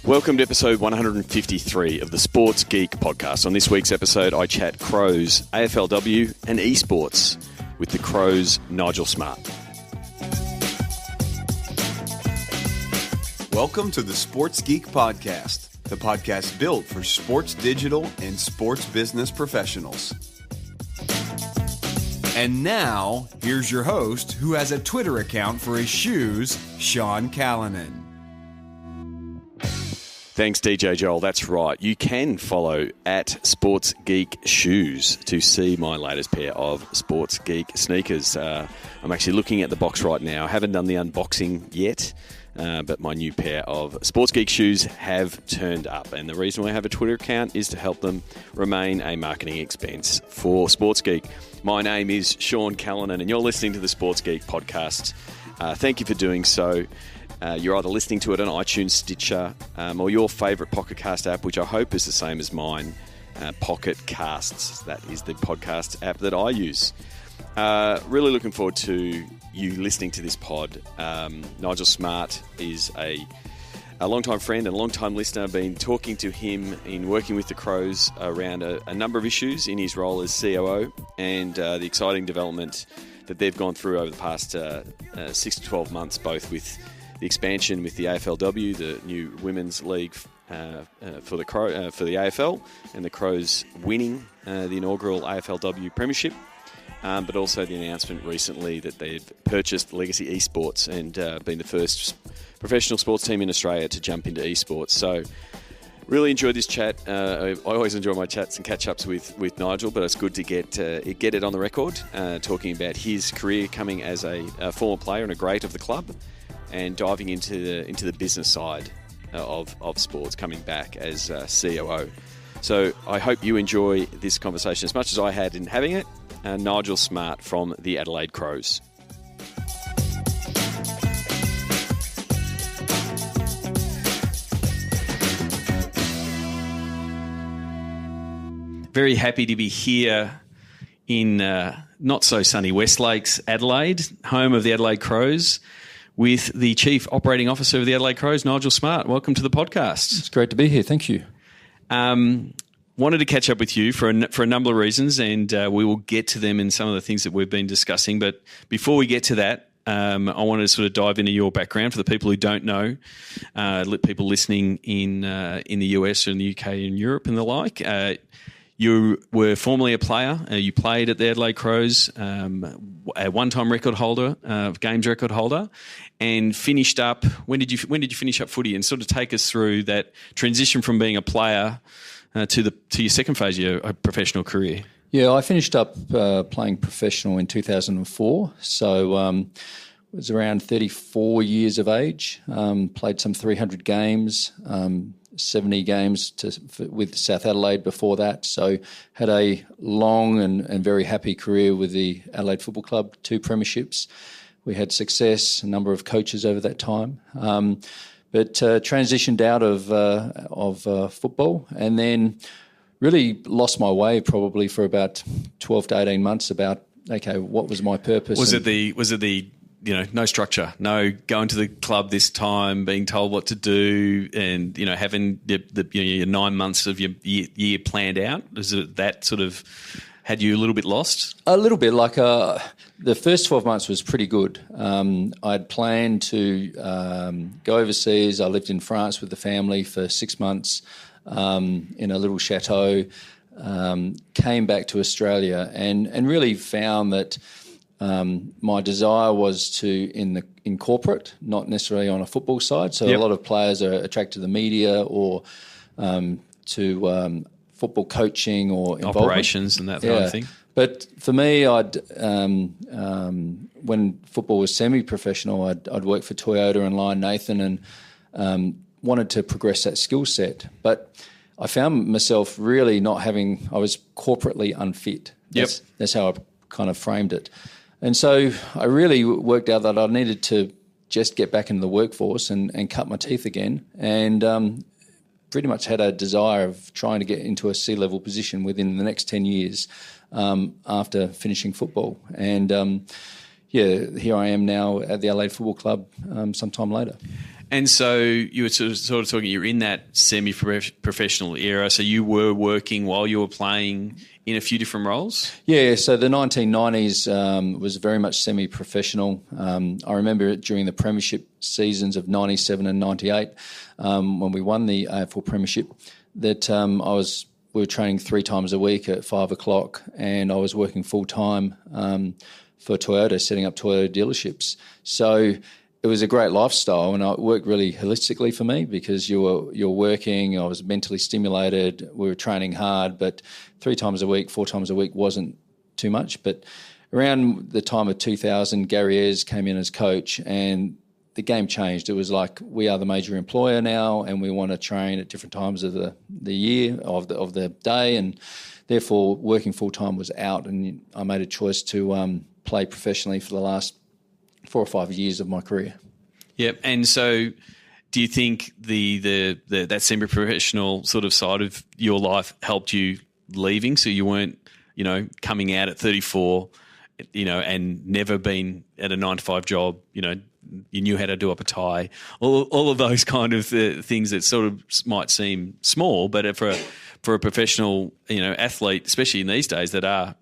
Welcome to episode 153 of the Sports Geek podcast. On this week's episode, I chat Crows, AFLW and esports with the Crows' Nigel Smart. Welcome to the Sports Geek podcast, the podcast built for sports digital and sports business professionals. And now, here's your host, who has a Twitter account for his shoes, Sean Callanan. Thanks, DJ Joel. That's right. You can follow at Sports Geek Shoes to see my latest pair of Sports Geek sneakers. I'm actually looking at the box right now. I haven't done the unboxing yet, but my new pair of Sports Geek shoes have turned up. And the reason I have a Twitter account is to help them remain a marketing expense for Sports Geek. My name is Sean Callanan, and you're listening to the Sports Geek podcast. Thank you for doing so. You're either listening to it on iTunes, Stitcher, or your favourite Pocket Cast app, which I hope is the same as mine, Pocket Casts. That is the podcast app that I use. Really looking forward to you listening to this pod. Nigel Smart is a long-time friend and a long-time listener. I've been talking to him in working with the Crows around a number of issues in his role as COO and the exciting development that they've gone through over the past 6 to 12 months, both with the expansion with the AFLW, the new women's league for the AFL, and the Crows winning the inaugural AFLW premiership, but also the announcement recently that they've purchased Legacy Esports and been the first professional sports team in Australia to jump into esports. So really enjoyed this chat. I always enjoy my chats and catch-ups with Nigel, but it's good to get it on the record, talking about his career coming as a former player and a great of the club, and diving into the business side of sports, coming back as COO. So I hope you enjoy this conversation as much as I had in having it. Nigel Smart from the Adelaide Crows. Very happy to be here in not so sunny West Lakes, Adelaide, home of the Adelaide Crows, with the Chief Operating Officer of the Adelaide Crows, Nigel Smart. Welcome to the podcast. It's great to be here. Thank you. Wanted to catch up with you for a number of reasons, and we will get to them in some of the things that we've been discussing. But before we get to that, I wanted to sort of dive into your background for the people who don't know, people listening in the US and the UK and Europe and the like. You were formerly a player. You played at the Adelaide Crows, a one-time record holder, games record holder, and finished up. When did you finish up footy? And sort of take us through that transition from being a player to your second phase of your professional career. Yeah, I finished up playing professional in 2004. So was around 34 years of age. Played some 300 games. 70 games with South Adelaide before that. So had a long and very happy career with the Adelaide Football Club, 2 premierships. We had success, a number of coaches over that time. But transitioned out of football, and then really lost my way probably for about 12 to 18 months about, okay, what was my purpose? Was it the no structure, no going to the club this time, being told what to do, and having your 9 months of your year planned out? Is it that sort of had you a little bit lost? A little bit. Like the first 12 months was pretty good. I'd planned to go overseas. I lived in France with the family for 6 months in a little chateau. Came back to Australia and really found that my desire was to in corporate, not necessarily on a football side. So Yep. A lot of players are attracted to the media or to football coaching or involvement. Operations and that kind of thing. But for me, I'd when football was semi-professional, I'd worked for Toyota and Lion Nathan and wanted to progress that skill set. But I found myself really not having. I was corporately unfit. That's how I kind of framed it. And so I really worked out that I needed to just get back into the workforce and cut my teeth again. And pretty much had a desire of trying to get into a C-level position within the next 10 years after finishing football. And here I am now at the Adelaide Football Club sometime later. And so you were sort of talking, you're in that semi-professional era, so you were working while you were playing in a few different roles? Yeah, so the 1990s was very much semi-professional. I remember during the premiership seasons of 97 and 98, when we won the AFL premiership, that we were training 3 times a week at 5 o'clock, and I was working full-time for Toyota, setting up Toyota dealerships. So it was a great lifestyle, and it worked really holistically for me because you're working. I was mentally stimulated. We were training hard, but 3 times a week, 4 times a week wasn't too much. But around the time of 2000, Gary Ayres came in as coach, and the game changed. It was like, we are the major employer now, and we want to train at different times of the year, of the day, and therefore working full time was out. And I made a choice to play professionally for the last 4 or 5 years of my career. Yep. And so do you think that semi-professional sort of side of your life helped you leaving, so you weren't, coming out at 34, and never been at a 9-to-5 job, you knew how to do up a tie, all of those kind of things that sort of might seem small, but for a professional, athlete, especially in these days that are,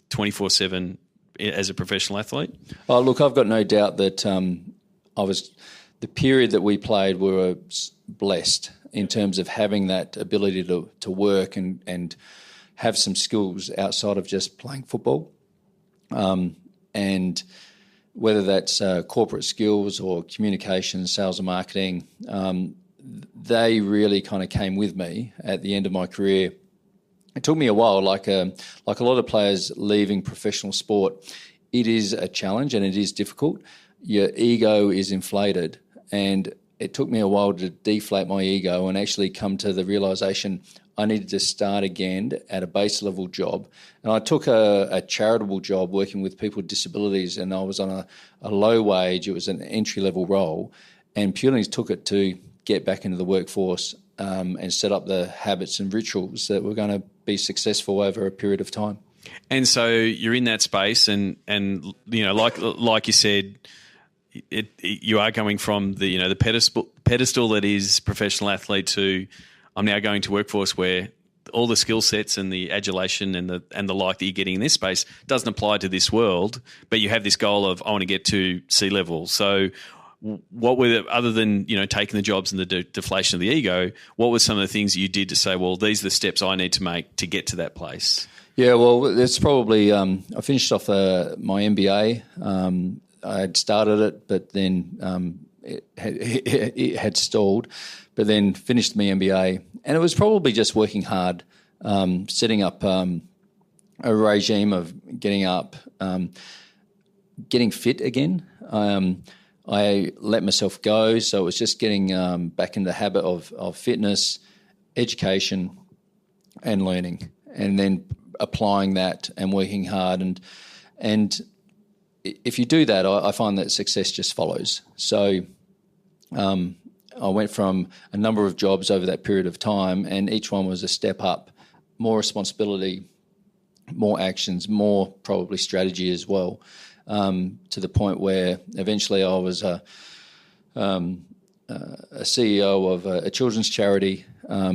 24/7 as a professional athlete? Oh, look, I've got no doubt that the period that we played, we were blessed in terms of having that ability to work and have some skills outside of just playing football. And whether that's corporate skills or communication, sales and marketing, they really kind of came with me at the end of my career. It took me a while, like a lot of players leaving professional sport. It is a challenge and it is difficult. Your ego is inflated, and it took me a while to deflate my ego and actually come to the realisation I needed to start again at a base level job. And I took a charitable job working with people with disabilities, and I was on a low wage. It was an entry level role, and purely took it to get back into the workforce and set up the habits and rituals that were going to be successful over a period of time. And so you're in that space, and like you said, you are going from the pedestal that is professional athlete to, I'm now going to workforce where all the skill sets and the adulation and the like that you're getting in this space doesn't apply to this world, but you have this goal of, I want to get to sea level. So what were other than taking the jobs and the deflation of the ego, what were some of the things that you did to say, well, these are the steps I need to make to get to that place? Yeah, well, it's probably I finished off my MBA. I had started it, but then it had stalled. But then finished my MBA, and it was probably just working hard, setting up a regime of getting up, getting fit again. I let myself go, so it was just getting back in the habit of fitness, education, and learning, and then applying that and working hard. And if you do that, I find that success just follows. So I went from a number of jobs over that period of time, and each one was a step up, more responsibility, more actions, more probably strategy as well, to the point where eventually I was a CEO of a children's charity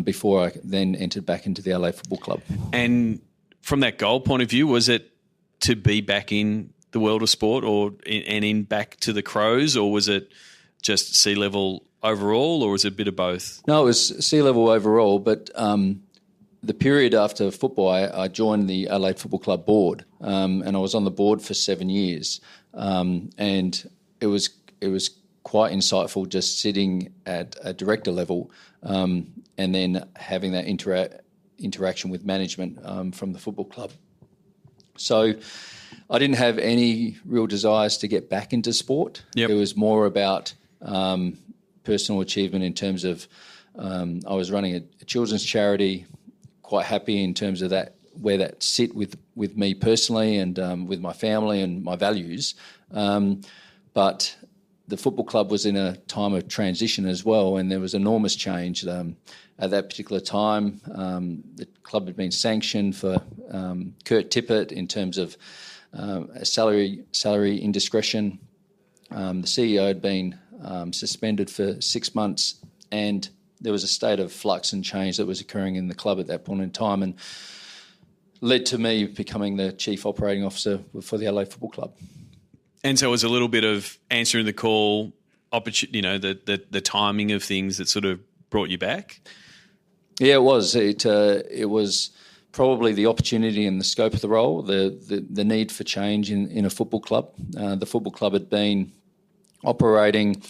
before I then entered back into the Adelaide Football Club. And from that goal point of view, was it to be back in the world of sport and in back to the Crows, or was it just sea level overall, or was it a bit of both? No, it was sea level overall, but the period after football, I joined the Adelaide Football Club board, and I was on the board for 7 years, and it was quite insightful just sitting at a director level, and then having that interaction with management from the football club. So I didn't have any real desires to get back into sport. Yep. It was more about personal achievement in terms of I was running a children's charity, quite happy in terms of that, where that sit with me personally and with my family and my values. But the football club was in a time of transition as well, and there was enormous change. At that particular time, the club had been sanctioned for Kurt Tippett in terms of salary indiscretion. The CEO had been suspended for 6 months, and there was a state of flux and change that was occurring in the club at that point in time, and led to me becoming the Chief Operating Officer for the Adelaide Football Club. And so it was a little bit of answering the call, the timing of things that sort of brought you back? Yeah, it was. It was probably the opportunity and the scope of the role, the need for change in a football club. The football club had been operating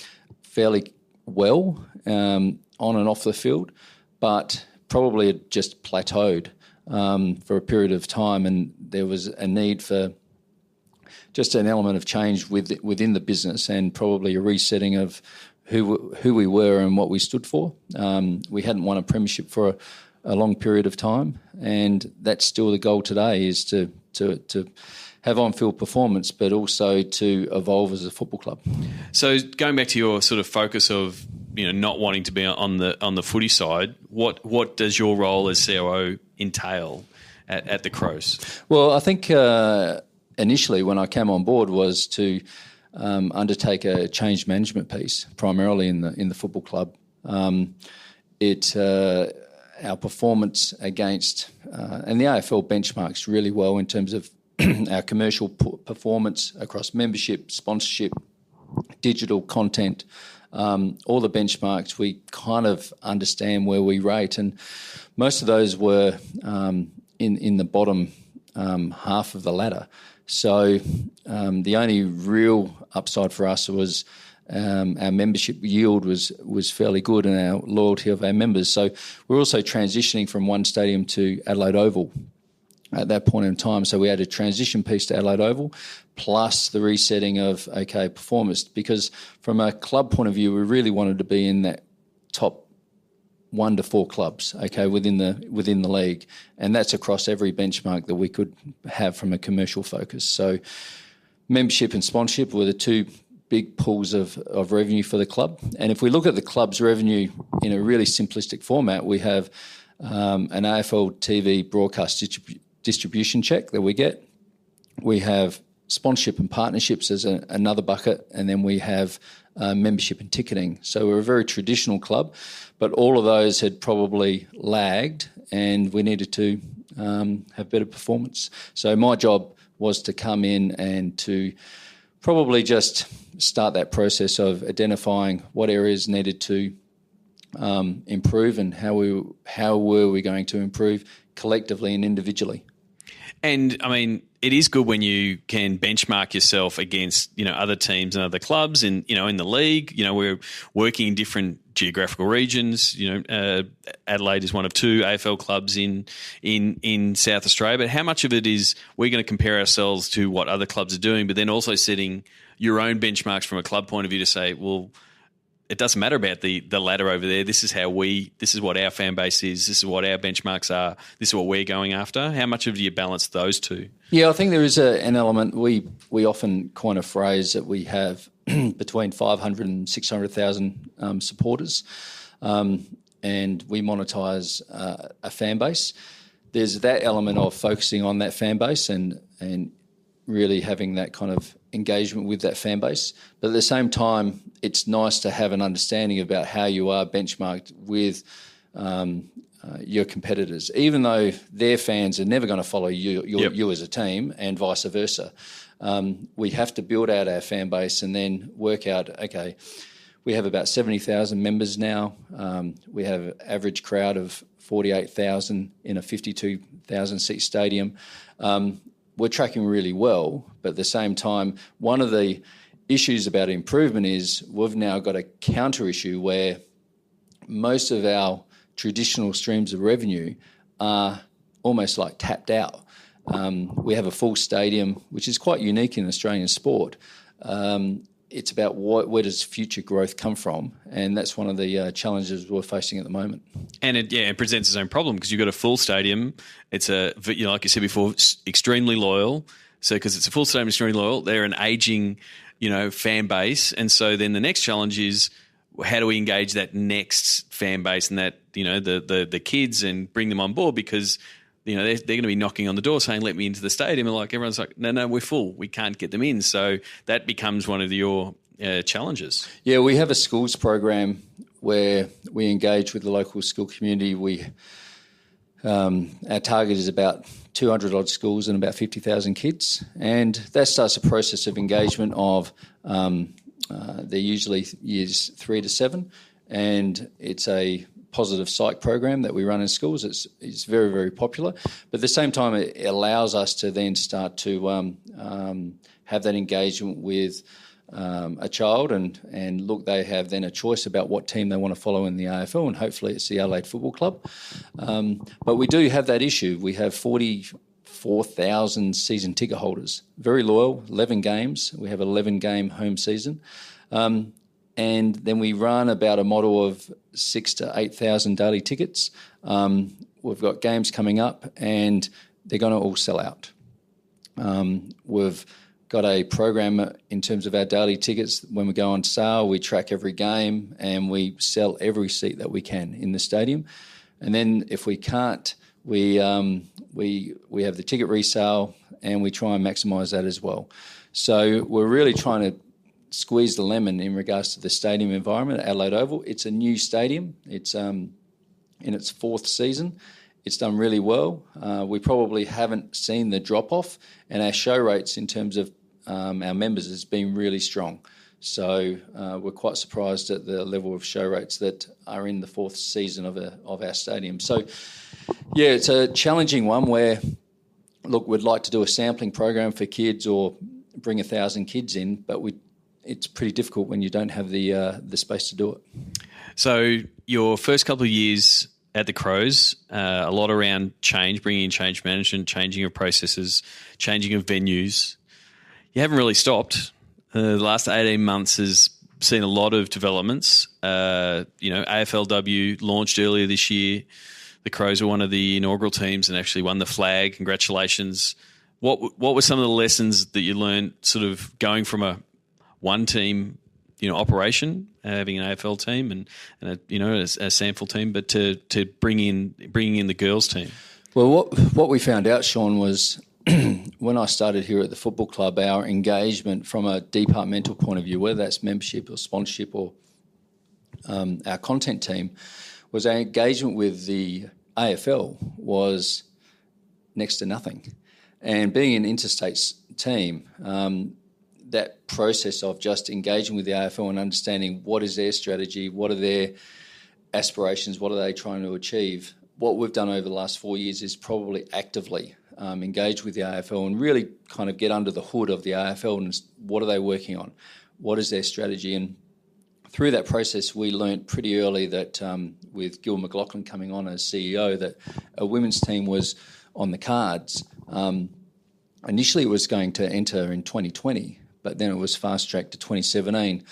fairly well on and off the field, but probably had just plateaued for a period of time, and there was a need for just an element of change within the business, and probably a resetting of who we were and what we stood for. We hadn't won a premiership for a long period of time, and that's still the goal today, is to have on-field performance, but also to evolve as a football club. So going back to your sort of focus of not wanting to be on the footy side, what does your role as COO entail at the Crows? Well, I think initially when I came on board was to undertake a change management piece, primarily in the football club. Our performance against and the AFL benchmarks really well in terms of our commercial performance across membership, sponsorship, digital content, all the benchmarks. We kind of understand where we rate, and most of those were in the bottom half of the ladder. So the only real upside for us was our membership yield was fairly good, and our loyalty of our members. So we're also transitioning from one stadium to Adelaide Oval at that point in time. So we had a transition piece to Adelaide Oval, plus the resetting of performance, because from a club point of view, we really wanted to be in that top 1 to 4 clubs, within the league, and that's across every benchmark that we could have from a commercial focus. So membership and sponsorship were the two big pools of revenue for the club. And if we look at the club's revenue in a really simplistic format, we have an AFL TV broadcast distribution check that we get. We have sponsorship and partnerships as another bucket, and then we have membership and ticketing. So we're a very traditional club, but all of those had probably lagged, and we needed to have better performance. So my job was to come in and to probably just start that process of identifying what areas needed to improve, and how were we going to improve collectively and individually. And I mean, it is good when you can benchmark yourself against other teams and other clubs, and in the league. We're working in different geographical regions. Adelaide is one of 2 AFL clubs in South Australia. But how much of it is we're going to compare ourselves to what other clubs are doing, but then also setting your own benchmarks from a club point of view to say, well, it doesn't matter about the ladder over there. This is what our fan base is. This is what our benchmarks are. This is what we're going after. How much of do you balance those two? Yeah, I think there is an element. We often coin a phrase that we have between 500 and 600,000 supporters, and we monetize a fan base. There's that element of focusing on that fan base and really having that kind of engagement with that fan base. But at the same time, it's nice to have an understanding about how you are benchmarked with your competitors, even though their fans are never going to follow you as a team, and vice versa. We have to build out our fan base and then work out, we have about 70,000 members now. We have an average crowd of 48,000 in a 52,000 seat stadium. We're tracking really well, but at the same time, one of the issues about improvement is we've now got a counter issue where most of our traditional streams of revenue are almost like tapped out. We have a full stadium, which is quite unique in Australian sport. It's about where does future growth come from, and that's one of the challenges we're facing at the moment. And it presents its own problem, because you've got a full stadium. It's like you said before, extremely loyal. So because it's a full stadium, extremely loyal, they're an aging, fan base, and so then the next challenge is, how do we engage that next fan base and that the kids and bring them on board, because they're going to be knocking on the door saying, let me into the stadium. And everyone's like, no, we're full. We can't get them in. So that becomes one of your challenges. Yeah, we have a schools program where we engage with the local school community. Our target is about 200 odd schools and about 50,000 kids, and that starts a process of engagement of they're usually years 3 to 7, and it's a positive psych program that we run in schools. It's very, very popular, but at the same time it allows us to then start to have that engagement with a child and look, they have then a choice about what team they want to follow in the AFL, and hopefully it's the Adelaide Football Club. But we do have that issue. We have 44,000 season ticket holders, very loyal, 11 games. We have an 11-game home season. And then we run about a model of 6,000 to 8,000 daily tickets. We've got games coming up and they're going to all sell out. We've got a program in terms of our daily tickets. When we go on sale, we track every game and we sell every seat that we can in the stadium. And then if we can't, we have the ticket resale and we try and maximise that as well. So we're really trying to squeeze the lemon in regards to the stadium environment at Adelaide Oval. It's a new stadium. It's in its 4th season. It's done really well. We probably haven't seen the drop-off, and our show rates in terms of our members has been really strong. So we're quite surprised at the level of show rates that are in the 4th season of our stadium. So, yeah, it's a challenging one where, look, we'd like to do a sampling program for kids or bring 1,000 kids in, but it's pretty difficult when you don't have the space to do it. So your first couple of years at the Crows, a lot around change, bringing in change management, changing of processes, changing of venues. You haven't really stopped. The last 18 months has seen a lot of developments. AFLW launched earlier this year. The Crows were one of the inaugural teams and actually won the flag. Congratulations. What were some of the lessons that you learned sort of going from a one team, operation, having an AFL team and a SANFL team, but to bringing in the girls team? Well, what we found out, Sean, was when I started here at the football club, our engagement from a departmental point of view, whether that's membership or sponsorship or our content team, was our engagement with the AFL was next to nothing. And being an interstate team, that process of just engaging with the AFL and understanding what is their strategy, what are their aspirations, what are they trying to achieve. What we've done over the last 4 years is probably actively engage with the AFL and really kind of get under the hood of the AFL and what are they working on, what is their strategy. And through that process, we learnt pretty early that with Gil McLaughlin coming on as CEO, that a women's team was on the cards. Initially, it was going to enter in 2020, but then it was fast-tracked to 2017.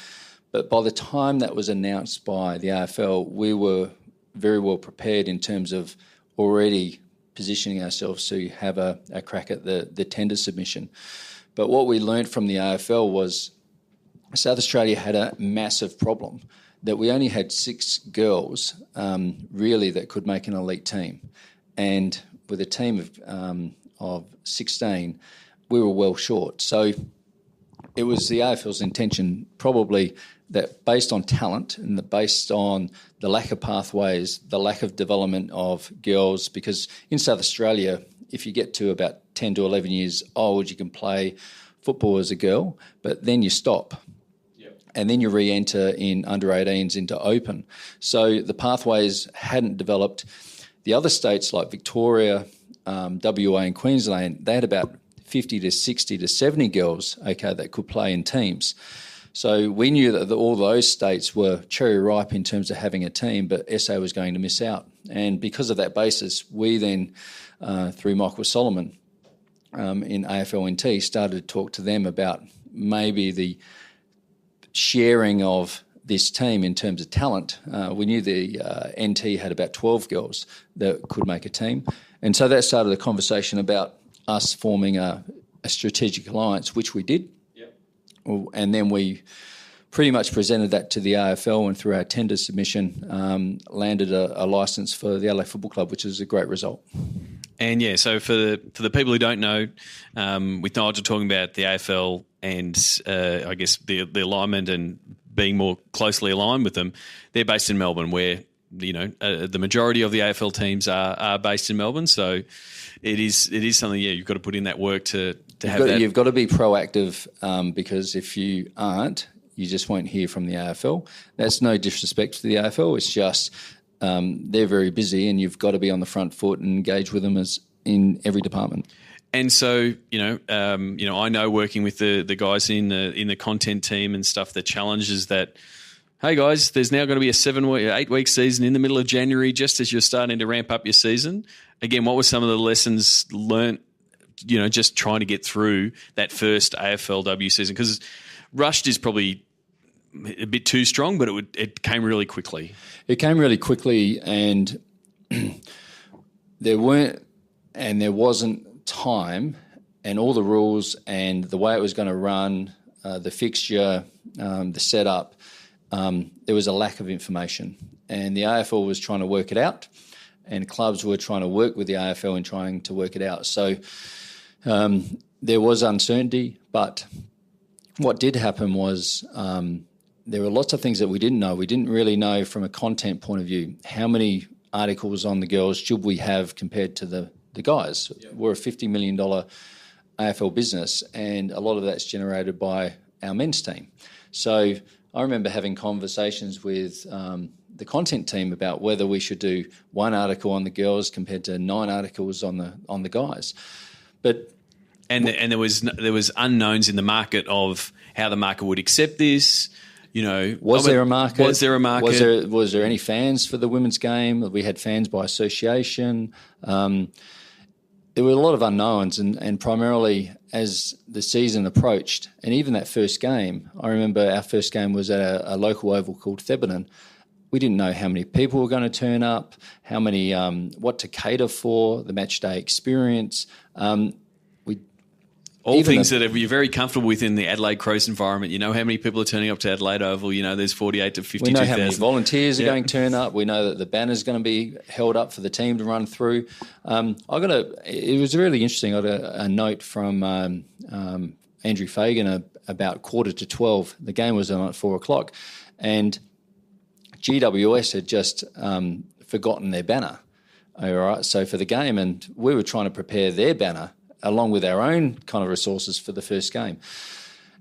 But by the time that was announced by the AFL, we were very well prepared in terms of already positioning ourselves to have a crack at the tender submission. But what we learned from the AFL was South Australia had a massive problem, that we only had 6 girls really that could make an elite team. And with a team of 16, we were well short. So it was the AFL's intention probably that based on talent and based on the lack of pathways, the lack of development of girls, because in South Australia, if you get to about 10 to 11 years old, you can play football as a girl, but then you stop. Yep. And then you re-enter in under-18s into open. So the pathways hadn't developed. The other states like Victoria, WA and Queensland, they had about 50 to 60 to 70 girls, that could play in teams. So we knew that all those states were cherry ripe in terms of having a team, but SA was going to miss out. And because of that basis, we then, through Michael Solomon in AFLNT, started to talk to them about maybe the sharing of this team in terms of talent. We knew the NT had about 12 girls that could make a team. And so that started a conversation about us forming a strategic alliance, which we did. Yep. And then we pretty much presented that to the AFL, and through our tender submission landed a licence for the Adelaide Football Club, which is a great result. And so for the people who don't know, with Nigel talking about the AFL I guess the alignment and being more closely aligned with them, they're based in Melbourne, where the majority of the AFL teams are based in Melbourne. So it is something. Yeah, you've got to put in that work to have that. You've got to be proactive because if you aren't, you just won't hear from the AFL. That's no disrespect to the AFL. It's just they're very busy, and you've got to be on the front foot and engage with them as in every department. And so, I know working with the guys in the content team and stuff, the challenges that, hey guys, there's now going to be a 8-week season in the middle of January, just as you're starting to ramp up your season. Again, what were some of the lessons learnt, just trying to get through that first AFLW season? Because rushed is probably a bit too strong, but it came really quickly. It came really quickly, and there wasn't time, and all the rules and the way it was going to run, the fixture, the setup, there was a lack of information, and the AFL was trying to work it out, and clubs were trying to work with the AFL in trying to work it out. So there was uncertainty, but what did happen was there were lots of things that we didn't know. We didn't really know from a content point of view how many articles on the girls should we have compared to the guys. Yep. We're a $50 million AFL business, and a lot of that's generated by our men's team. So I remember having conversations with the content team about whether we should do one article on the girls compared to 9 articles on the guys. But there was unknowns in the market of how the market would accept this. Was there a market? Was there any fans for the women's game? We had fans by association. There were a lot of unknowns, and primarily as the season approached, and even that first game, I remember our first game was at a local oval called Thebarton. We didn't know how many people were going to turn up, how many, what to cater for, the match day experience. All things that you're very comfortable with in the Adelaide Crows environment. You know how many people are turning up to Adelaide Oval. There's 48 to 52,000. We know how many volunteers are going to turn up. We know that the banner's going to be held up for the team to run through. It was really interesting. I got a note from Andrew Fagan about 11:45. The game was on at 4:00, and GWS had just forgotten their banner. All right, so for the game, and we were trying to prepare their banner along with our own kind of resources for the first game.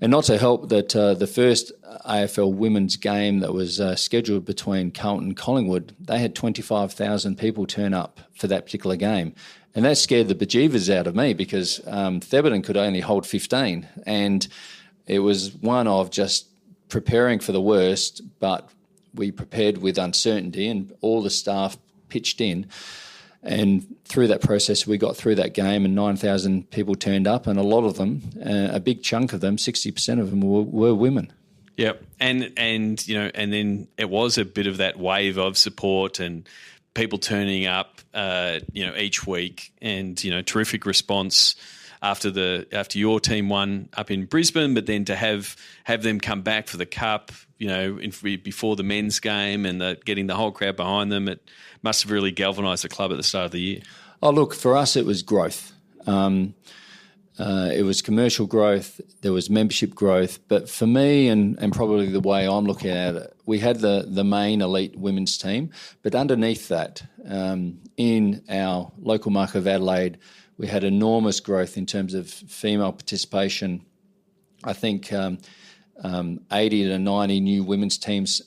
And not to help that the first AFL women's game that was scheduled between Carlton and Collingwood, they had 25,000 people turn up for that particular game. And that scared the bejeevers out of me because Thebarton could only hold 15. And it was one of just preparing for the worst, but we prepared with uncertainty and all the staff pitched in. And through that process, we got through that game, and 9,000 people turned up, and a lot of them, a big chunk of them, 60% of them were women. Yep, and then it was a bit of that wave of support and people turning up, each week, and terrific response after your team won up in Brisbane, but then to have them come back for the cup, before the men's game and getting the whole crowd behind them, it must have really galvanised the club at the start of the year. Oh, look, for us it was growth. It was commercial growth, there was membership growth, but for me and probably the way I'm looking at it, we had the main elite women's team, but underneath that, in our local market of Adelaide, we had enormous growth in terms of female participation. I think 80 to 90 new women's teams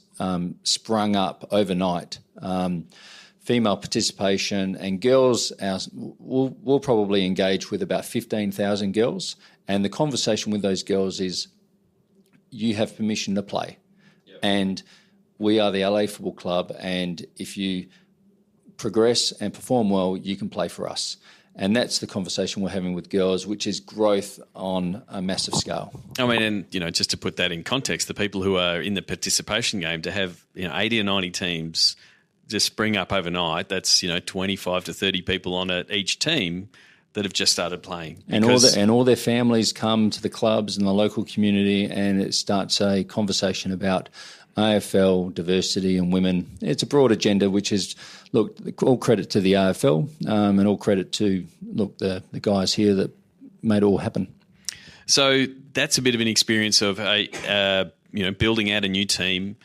sprung up overnight. Female participation and girls, we'll probably engage with about 15,000 girls, and the conversation with those girls is you have permission to play. Yep. And we are the Adelaide Football Club, and if you progress and perform well, you can play for us. And that's the conversation we're having with girls, which is growth on a massive scale. I mean, and just to put that in context, the people who are in the participation game, to have 80 or 90 teams just spring up overnight, that's 25 to 30 people on it each team that have just started playing. And all their families come to the clubs and the local community, and it starts a conversation about AFL, diversity and women. It's a broad agenda, which is, look, all credit to the AFL and all credit to, the guys here that made it all happen. So that's a bit of an experience of building out a new team,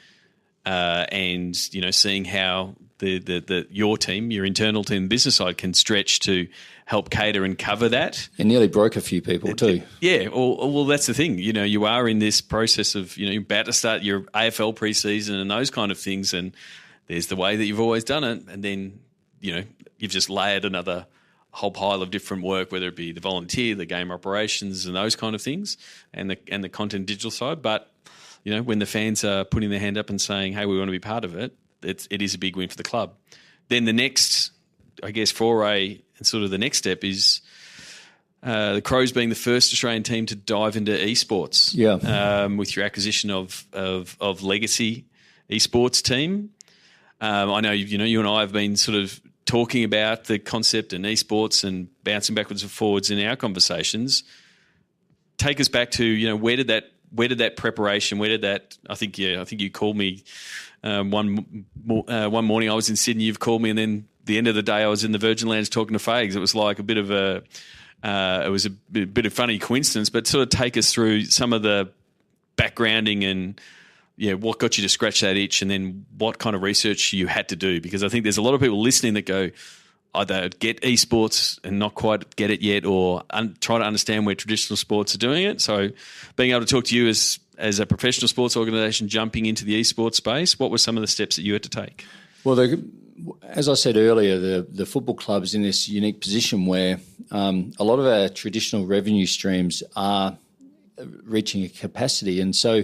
and seeing how the your team, your internal team, business side can stretch to help cater and cover that. It nearly broke a few people too. Yeah, well, that's the thing. You are in this process of you're about to start your AFL preseason and those kind of things, and there's the way that you've always done it, and then you've just layered another whole pile of different work, whether it be the volunteer, the game operations, and those kind of things, and the content digital side. But when the fans are putting their hand up and saying, "Hey, we want to be part of it," it is a big win for the club. Then the next, I guess, foray and sort of the next step is the Crows being the first Australian team to dive into esports. Yeah, with your acquisition of Legacy esports team. I know you and I have been sort of talking about the concept and esports and bouncing backwards and forwards in our conversations. Take us back to where did that preparation? Where did that? I think you called me one morning. I was in Sydney. You've called me, and then the end of the day, I was in the Virgin Lands talking to Fags. It was like a bit of a bit of funny coincidence, but sort of take us through some of the backgrounding and what got you to scratch that itch, and then what kind of research you had to do, because I think there's a lot of people listening that go either get esports and not quite get it yet, or try to understand where traditional sports are doing it. So being able to talk to you as a professional sports organisation jumping into the esports space, what were some of the steps that you had to take? Well, as I said earlier, the football club is in this unique position where a lot of our traditional revenue streams are reaching a capacity. And so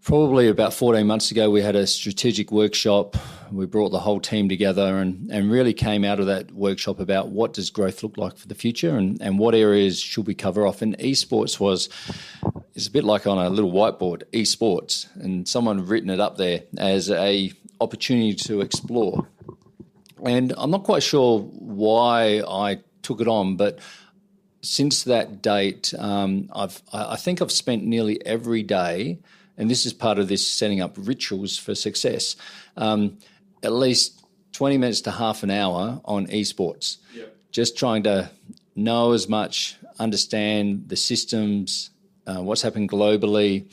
probably about 14 months ago, we had a strategic workshop. We brought the whole team together and really came out of that workshop about what does growth look like for the future, and what areas should we cover off. And esports it's a bit like on a little whiteboard, esports, and someone written it up there as a opportunity to explore. And I'm not quite sure why I took it on, but since that date, I think I've spent nearly every day, and this is part of this setting up rituals for success, at least 20 minutes to half an hour on esports. Yep. Just trying to know as much, understand the systems, what's happened globally,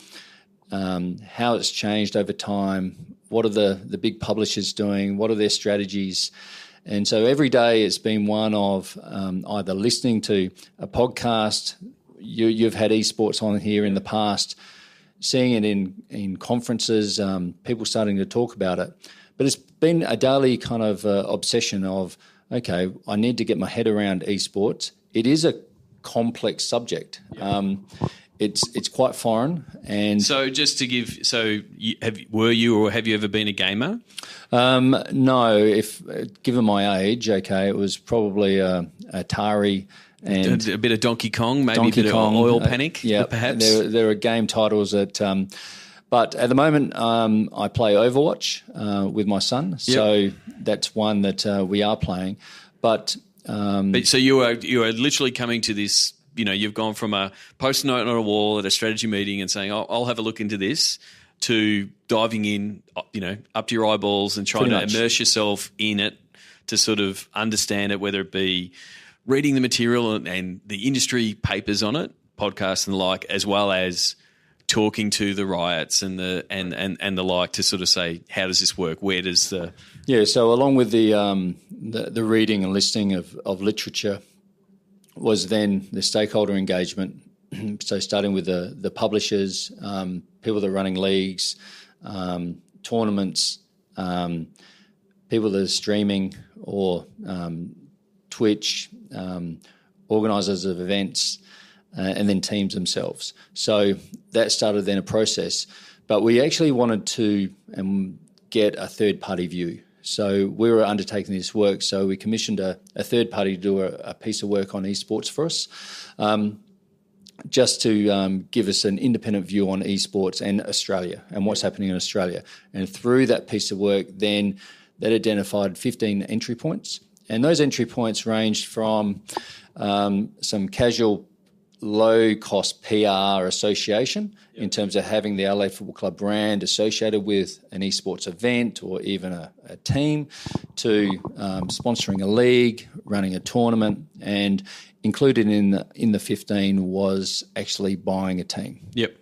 how it's changed over time, what are the big publishers doing, what are their strategies. And so every day it's been one of either listening to a podcast, you've had esports on here in the past, seeing it in conferences, people starting to talk about it. But it's been a daily kind of obsession of, okay, I need to get my head around esports. It is a complex subject. Yeah. It's quite foreign. And so just to give, have you ever been a gamer? No. If given my age, okay, it was probably Atari. And a bit of Donkey Kong, maybe a bit of Oil Panic, perhaps. There are game titles that, but at the moment I play Overwatch with my son, yep. So that's one that we are playing. But so you are literally coming to this. You've gone from a post-it note on a wall at a strategy meeting and saying, I'll have a look into this, to diving in, up to your eyeballs and trying to immerse yourself in it to sort of understand it, whether it be reading the material and the industry papers on it, podcasts and the like, as well as talking to the riots and the like to sort of say, how does this work? Where does the... Yeah, so along with the reading and listening of literature was then the stakeholder engagement. So starting with the publishers, people that are running leagues, tournaments, people that are streaming or Twitch, organisers of events, and then teams themselves. So that started then a process. But we actually wanted to get a third-party view. So we were undertaking this work, so we commissioned a third party to do a piece of work on esports for us, just to give us an independent view on esports and Australia and what's happening in Australia. And through that piece of work, then that identified 15 entry points. And those entry points ranged from some casual low-cost PR association in terms of having the Adelaide Football Club brand associated with an esports event or even a team, to sponsoring a league, running a tournament, and included in the 15 was actually buying a team. Yep.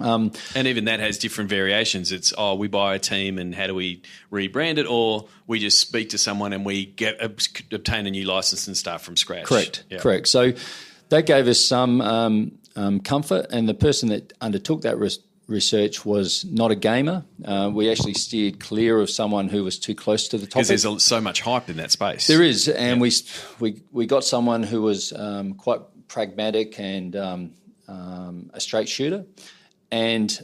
And even that has different variations. It's, we buy a team and how do we rebrand it, or we just speak to someone and we obtain a new license and start from scratch. Correct. So that gave us some comfort, and the person that undertook that research was not a gamer. We actually steered clear of someone who was too close to the topic. Because there's so much hype in that space. There is, and we got someone who was quite pragmatic and a straight shooter. And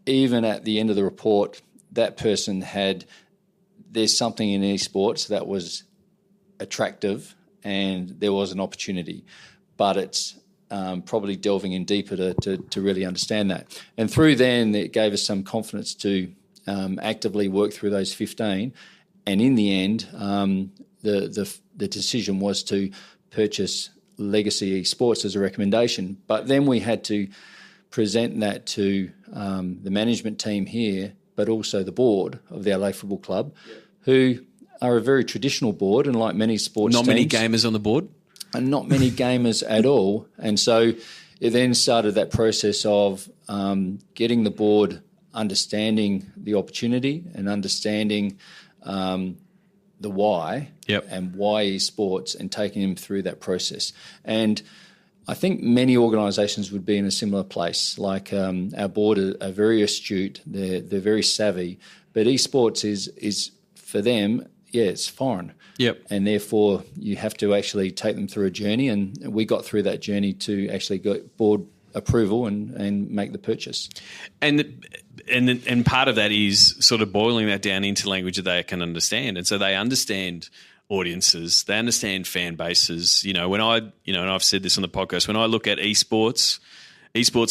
even at the end of the report, that person there's something in esports that was attractive and there was an opportunity, but it's probably delving in deeper to really understand that. And through then, it gave us some confidence to actively work through those 15. And in the end, the decision was to purchase Legacy Esports as a recommendation. But then we had to present that to the management team here, but also the board of the Adelaide Football Club, who are a very traditional board, and like many sports teams. Not many gamers on the board? And not many gamers at all. And so it then started that process of getting the board understanding the opportunity and understanding the why and why esports, and taking them through that process. And I think many organisations would be in a similar place. Like our board are very astute, they're very savvy, but esports is for them, it's foreign. Yep. And therefore you have to actually take them through a journey, and we got through that journey to actually get board approval and make the purchase. And part of that is sort of boiling that down into language that they can understand. And so they understand audiences, they understand fan bases. And I've said this on the podcast, when I look at esports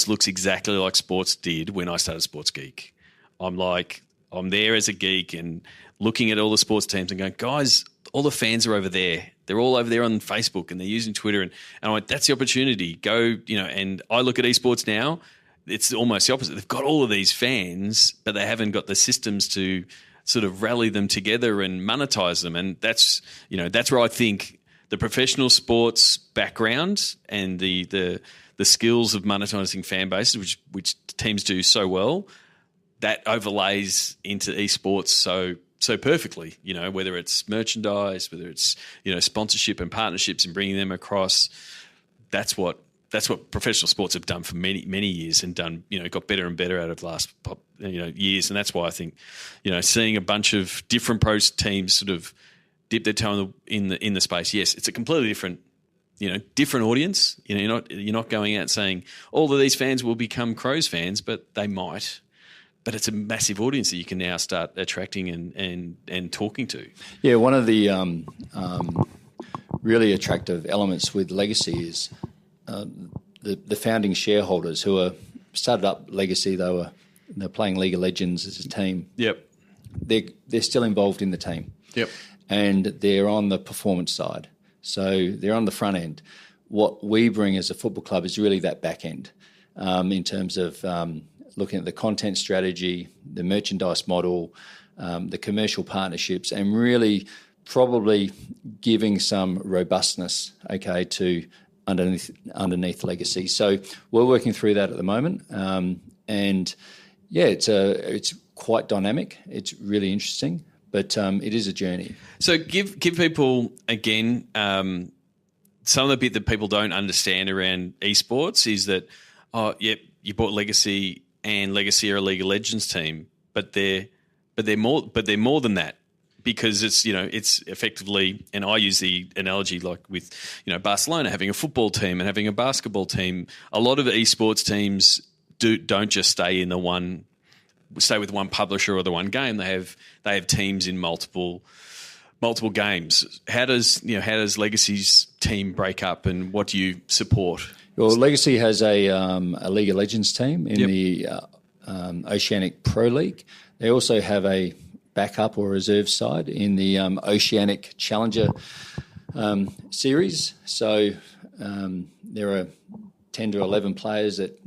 looks exactly like sports did when I started Sports Geek. I'm there as a geek and looking at all the sports teams and going, guys, all the fans are over there. They're all over there on Facebook and they're using Twitter. And I'm like, that's the opportunity. Go, and I look at esports now, it's almost the opposite. They've got all of these fans, but they haven't got the systems to sort of rally them together and monetize them. And that's where I think the professional sports background and the skills of monetizing fan bases, which teams do so well, that overlays into esports so perfectly, whether it's merchandise, whether it's, sponsorship and partnerships and bringing them across. That's what professional sports have done for many, many years, and done, got better and better out of the last, years. And that's why I think, seeing a bunch of different pro teams sort of dip their toe in the space. Yes, it's a completely different, different audience. You're not going out saying all of these fans will become Crows fans, but they might. But it's a massive audience that you can now start attracting and talking to. Yeah, one of the really attractive elements with Legacy is the founding shareholders who are started up Legacy. They're playing League of Legends as a team. Yep. They're still involved in the team. Yep. And they're on the performance side. So they're on the front end. What we bring as a football club is really that back end in terms of looking at the content strategy, the merchandise model, the commercial partnerships, and really probably giving some robustness, to underneath Legacy. So we're working through that at the moment, and it's quite dynamic. It's really interesting, but it is a journey. So give people again some of the bit that people don't understand around esports is that you bought Legacy. And Legacy are a League of Legends team, but they're more than that, because it's effectively, and I use the analogy like with Barcelona having a football team and having a basketball team. A lot of esports teams don't just stay with one publisher or the one game. They have teams in multiple games. How does Legacy's team break up, and what do you support? Well, Legacy has a League of Legends team in the Oceanic Pro League. They also have a backup or reserve side in the Oceanic Challenger series. So there are 10 to 11 players that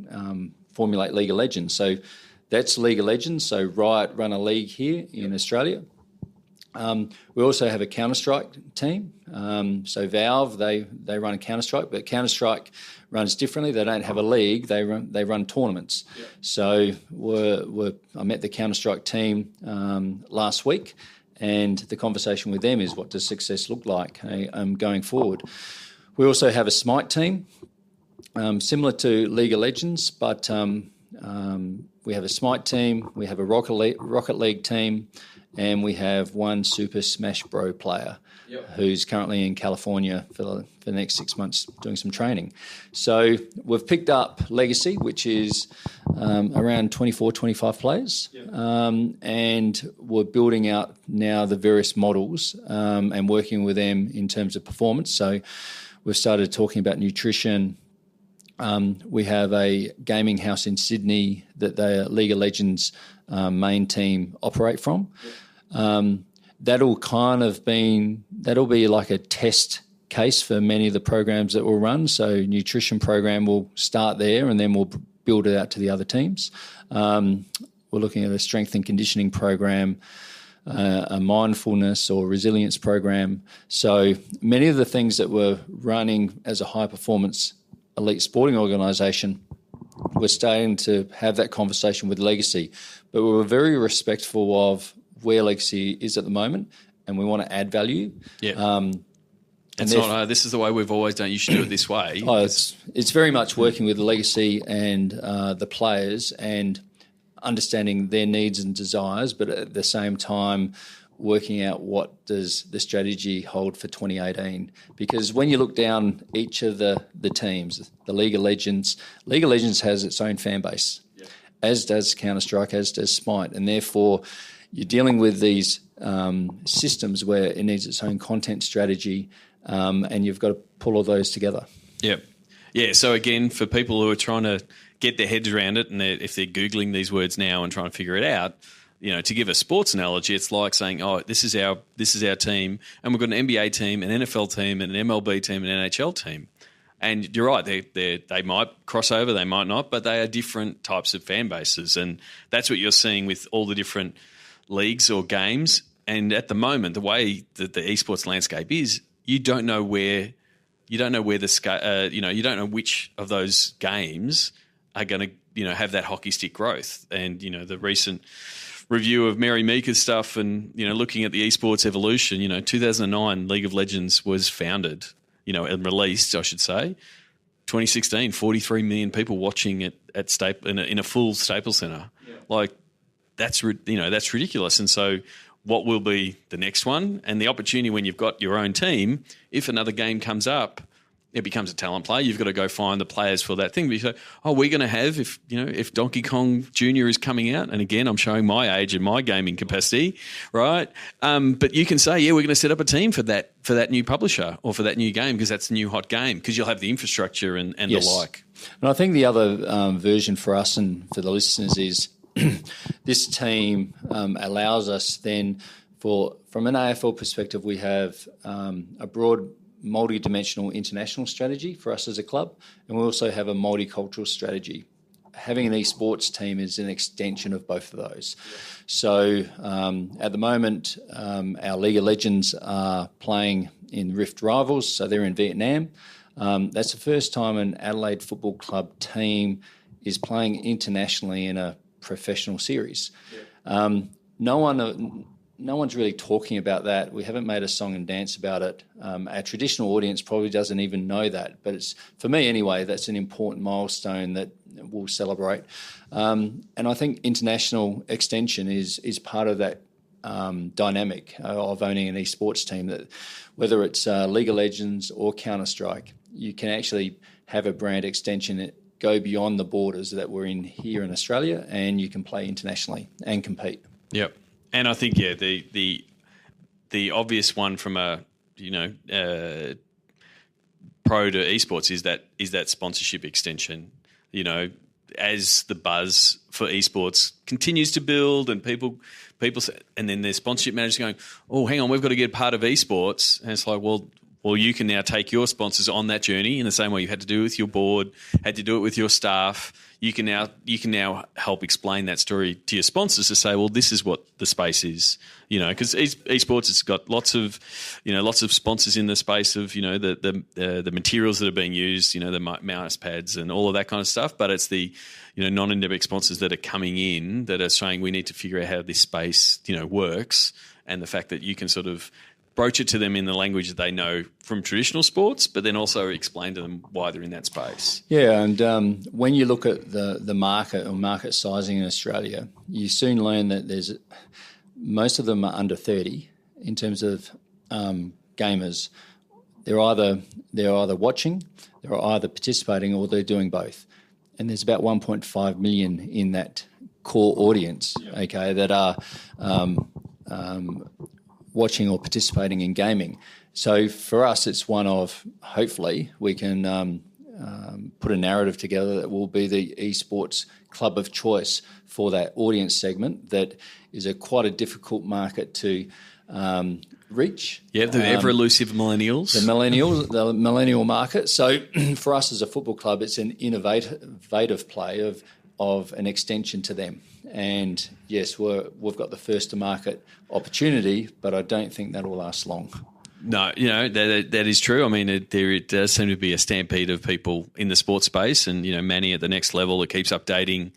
formulate League of Legends. So that's League of Legends. So Riot run a league here in Australia. We also have a Counter-Strike team. So Valve, they run a Counter-Strike, but Counter-Strike runs differently. They don't have a league. They run tournaments. Yep. So I met the Counter-Strike team last week, and the conversation with them is, what does success look like going forward? We also have a Smite team, similar to League of Legends, but we have a Smite team, we have a Rocket League team, and we have one Super Smash Bros player who's currently in California for the next 6 months doing some training. So we've picked up Legacy, which is around 24, 25 players, and we're building out now the various models and working with them in terms of performance. So we've started talking about nutrition. We have a gaming house in Sydney that the League of Legends main team operate from. That'll be like a test case for many of the programs that we'll run. So nutrition program will start there, and then we'll build it out to the other teams. We're looking at a strength and conditioning program, a mindfulness or resilience program. So many of the things that we're running as a high-performance elite sporting organisation, we're starting to have that conversation with Legacy. But we're very respectful of where Legacy is at the moment, and we want to add value. Yeah. It's not, this is the way we've always done. You should do it this way. It's very much working with Legacy and the players and understanding their needs and desires, but at the same time working out what does the strategy hold for 2018. Because when you look down each of the teams, the League of Legends has its own fan base, as does Counter-Strike, as does Smite, and therefore you're dealing with these systems where it needs its own content strategy, and you've got to pull all those together. Yeah. So again, for people who are trying to get their heads around it, and if they're Googling these words now and trying to figure it out, to give a sports analogy, it's like saying, "Oh, this is our team, and we've got an NBA team, an NFL team, and an MLB team, and an NHL team." And you're right; they might cross over, they might not, but they are different types of fan bases, and that's what you're seeing with all the different leagues or games. And at the moment, the way that the esports landscape is, you don't know where you don't know which of those games are going to have that hockey stick growth. And the recent review of Mary Meeker's stuff, and looking at the esports evolution. 2009 League of Legends was founded, and released, I should say. 2016, 43 million people watching it at in a full Staples Center. Yeah. Like that's ridiculous. And so, what will be the next one? And the opportunity when you've got your own team, if another game comes up, it becomes a talent play. You've got to go find the players for that thing. But you say, we're going to have, if Donkey Kong Jr. is coming out, and again, I'm showing my age and my gaming capacity, right? But you can say, we're going to set up a team for that new publisher or for that new game, because that's a new hot game, because you'll have the infrastructure and yes. the like. And I think the other version for us and for the listeners is this team allows us then from an AFL perspective, we have a broad multi-dimensional international strategy for us as a club, and we also have a multicultural strategy. Having an esports team is an extension of both of those. Yeah. So at the moment, our League of Legends are playing in Rift Rivals, so they're in Vietnam. That's the first time an Adelaide Football Club team is playing internationally in a professional series. Yeah. No one's really talking about that. We haven't made a song and dance about it. Our traditional audience probably doesn't even know that. But it's, for me anyway, that's an important milestone that we'll celebrate. And I think international extension is part of that dynamic of owning an esports team, that whether it's League of Legends or Counter-Strike, you can actually have a brand extension that go beyond the borders that we're in here in Australia, and you can play internationally and compete. Yep. And I think, the obvious one from a pro to esports is that sponsorship extension. As the buzz for esports continues to build, and people say, and then their sponsorship managers going, "Oh, hang on, we've got to get part of esports," and it's like, well, Well, you can now take your sponsors on that journey in the same way you had to do it with your board, had to do it with your staff. You can now help explain that story to your sponsors to say, well, this is what the space is, because esports has got lots of sponsors in the space of, the materials that are being used, the mouse pads and all of that kind of stuff. But it's the, non-endemic sponsors that are coming in that are saying we need to figure out how this space, works, and the fact that you can sort of broach it to them in the language that they know from traditional sports, but then also explain to them why they're in that space. Yeah, and when you look at the market or market sizing in Australia, you soon learn that most of them are under 30 in terms of gamers. They're either watching, they're either participating, or they're doing both. And there's about 1.5 million in that core audience, okay, that are watching or participating in gaming. So for us, it's one of, hopefully, we can put a narrative together that will be the esports club of choice for that audience segment that is quite a difficult market to reach. Yeah, the ever elusive millennials. The millennial market. So for us as a football club, it's an innovative play of an extension to them. And yes, we've got the first to market opportunity, but I don't think that will last long. No, that is true. I mean, there does seem to be a stampede of people in the sports space, and Manny at the next level that keeps updating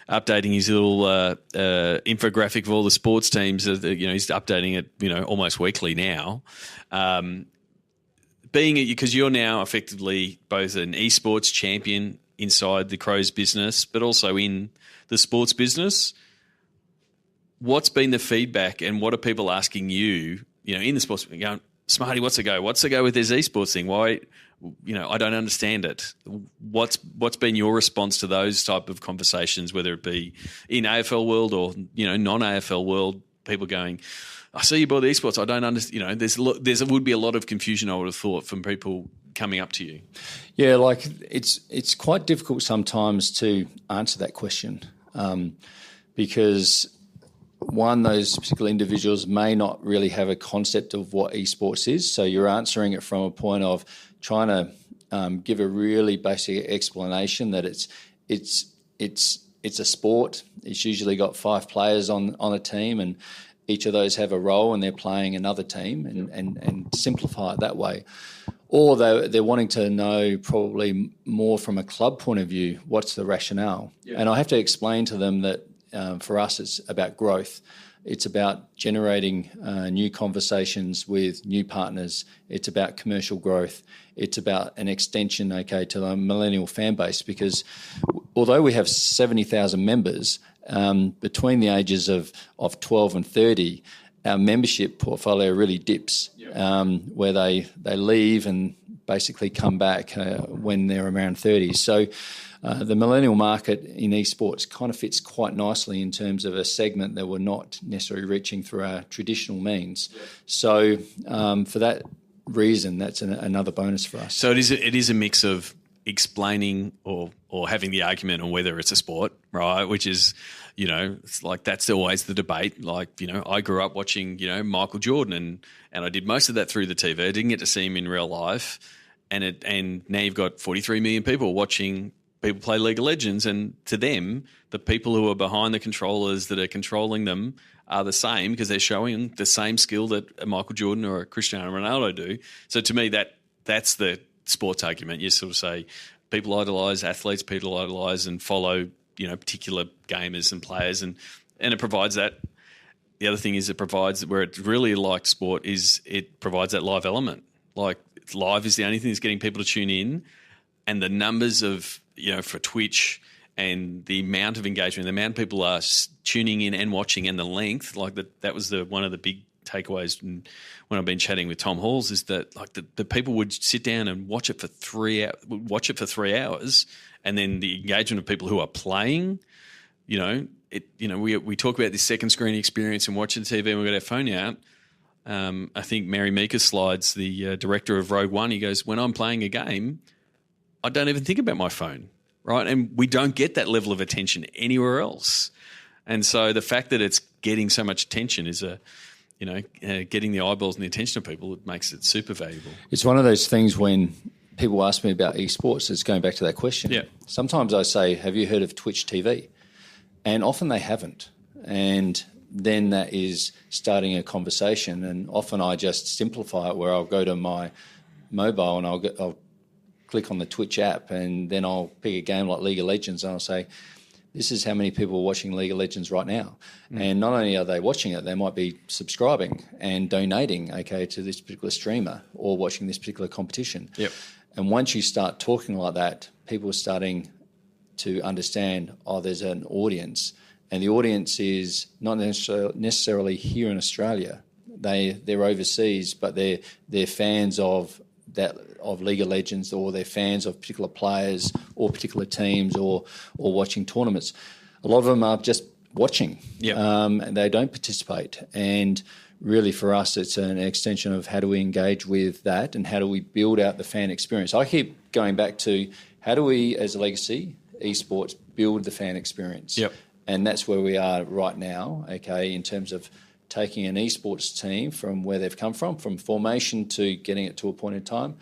his little infographic of all the sports teams. He's updating it, almost weekly now. Because you're now effectively both an esports champion inside the Crows business, but also in the sports business. What's been the feedback, and what are people asking you, in the sports, going, Smarty, what's the go? What's the go with this esports thing? Why, I don't understand it. What's been your response to those type of conversations, whether it be in AFL world or, non-AFL world, people going, I see you bought the esports. I don't understand. There would be a lot of confusion, I would have thought, from people coming up to you. Yeah, it's quite difficult sometimes to answer that question because one, those particular individuals may not really have a concept of what esports is. So you're answering it from a point of trying to give a really basic explanation that it's a sport. It's usually got 5 players on a team, and each of those have a role, and they're playing another team, and simplify it that way. Or they're wanting to know probably more from a club point of view, what's the rationale? Yeah. And I have to explain to them that for us it's about growth. It's about generating new conversations with new partners. It's about commercial growth. It's about an extension, to the millennial fan base, because although we have 70,000 members, between the ages of 12 and 30, our membership portfolio really dips, where they leave and basically come back when they're around 30. So the millennial market in esports kind of fits quite nicely in terms of a segment that we're not necessarily reaching through our traditional means. So for that reason, that's another bonus for us. So it is a mix of explaining or having the argument on whether it's a sport, right? Which is, it's like that's always the debate. Like, I grew up watching, Michael Jordan, and I did most of that through the TV. I didn't get to see him in real life, and now you've got 43 million people watching people play League of Legends, and to them, the people who are behind the controllers that are controlling them are the same because they're showing the same skill that a Michael Jordan or a Cristiano Ronaldo do. So to me, that's the sports argument. You sort of say people idolise athletes, people idolise and follow, particular gamers and players, and it provides that. The other thing is it provides, where it's really like sport, is it provides that live element. Like live is the only thing that's getting people to tune in, and the numbers of, for Twitch and the amount of engagement, the amount of people are tuning in and watching, and the length, that was one of the big takeaways when I've been chatting with Tom Halls, is that the people would sit down and watch it for 3 hours, and then the engagement of people who are playing, we talk about this second screen experience and watching TV, and we've got our phone out. I think Mary Meeker's slides, the director of Rogue One, he goes, when I'm playing a game, I don't even think about my phone, right? And we don't get that level of attention anywhere else. And so the fact that it's getting so much attention is getting the eyeballs and the attention of people, it makes it super valuable. It's one of those things when people ask me about esports, it's going back to that question. Yeah. Sometimes I say, have you heard of Twitch TV? And often they haven't. And then that is starting a conversation. And often I just simplify it where I'll go to my mobile and I'll click on the Twitch app, and then I'll pick a game like League of Legends and I'll say, this is how many people are watching League of Legends right now. And not only are they watching it, they might be subscribing and donating, to this particular streamer or watching this particular competition. Yep. And once you start talking like that, people are starting to understand, there's an audience. And the audience is not necessarily here in Australia. They're overseas, but they're fans of League of Legends, or they're fans of particular players or particular teams or watching tournaments. A lot of them are just watching, and they don't participate. And really for us, it's an extension of how do we engage with that and how do we build out the fan experience. I keep going back to how do we, as a legacy, esports, build the fan experience. Yep. And that's where we are right now, in terms of taking an esports team from where they've come from formation to getting it to a point in time.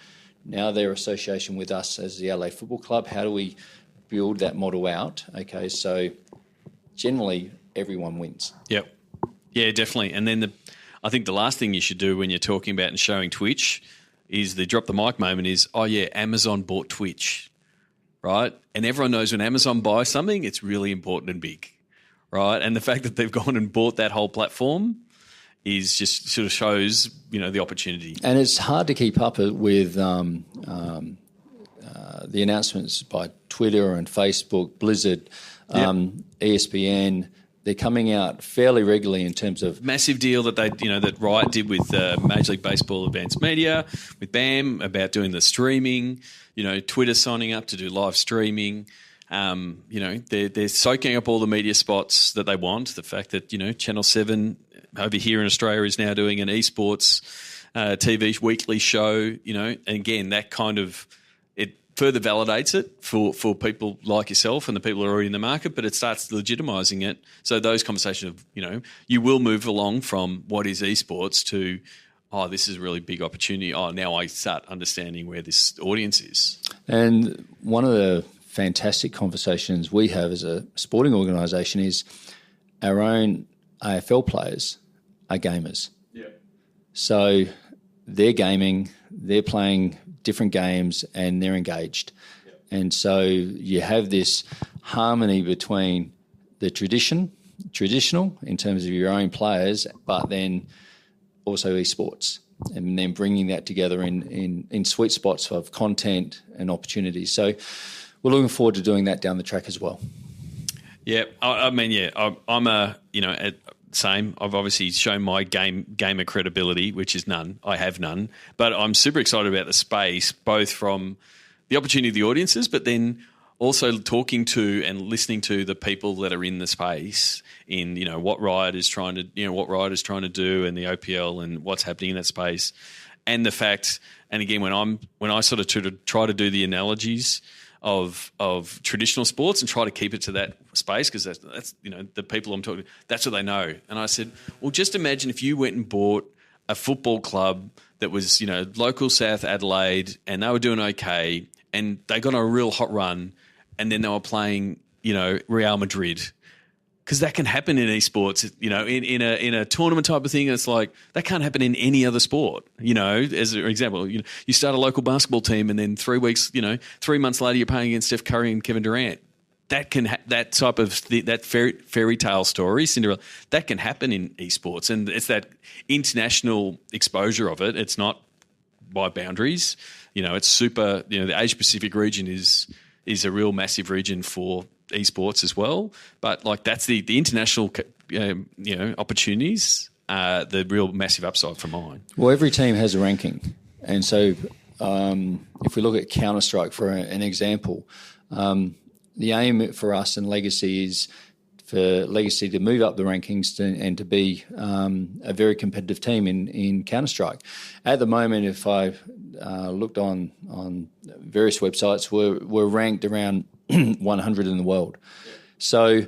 Now their association with us as the Adelaide Football Club, how do we build that model out? So generally everyone wins. Yep. Yeah, definitely. And then I think the last thing you should do when you're talking about and showing Twitch is the drop the mic moment is, Amazon bought Twitch, right? And everyone knows when Amazon buys something, it's really important and big, right? And the fact that they've gone and bought that whole platform is just sort of shows, the opportunity. And it's hard to keep up with the announcements by Twitter and Facebook, Blizzard, ESPN. They're coming out fairly regularly in terms of massive deal that that Riot did with Major League Baseball Advanced Media with BAM about doing the streaming. Twitter signing up to do live streaming. They're soaking up all the media spots that they want. The fact that Channel 7 over here in Australia is now doing an esports TV weekly show. And again, that kind of it further validates it for people like yourself and the people who are already in the market, but it starts legitimising it. So those conversations of, you will move along from what is esports to, this is a really big opportunity. Now I start understanding where this audience is. And one of the fantastic conversations we have as a sporting organisation is our own AFL players are gamers. Yeah. So they're gaming, they're playing different games, and they're engaged. Yep. And so you have this harmony between the traditional in terms of your own players, but then also esports, and then bringing that together in sweet spots of content and opportunities. So we're looking forward to doing that down the track as well. Yeah, I'm same. I've obviously shown my gamer credibility, which is none. I have none. But I'm super excited about the space, both from the opportunity of the audiences, but then also talking to and listening to the people that are in the space in, what Riot is trying to do and the OPL and what's happening in that space. And the fact, and again, when I sort of try to do the analogies of traditional sports and try to keep it to that space, because that's the people I'm talking to, that's what they know. And I said, well, just imagine if you went and bought a football club that was local South Adelaide and they were doing okay and they got on a real hot run and then they were playing Real Madrid. Because that can happen in esports, in a tournament type of thing. It's like that can't happen in any other sport. As an example, you start a local basketball team, and then 3 weeks, 3 months later, you're playing against Steph Curry and Kevin Durant. That can that type of that fairy tale story, Cinderella. That can happen in esports, and it's that international exposure of it. It's not by boundaries. It's super. The Asia Pacific region is a real massive region for esports as well, but that's the international opportunities, the real massive upside for mine. Well, every team has a ranking, and so if we look at Counter-Strike for an example, the aim for us and Legacy is for Legacy to move up the rankings and to be a very competitive team in Counter-Strike. At the moment, if I looked on various websites, we're ranked around 100 in the world. So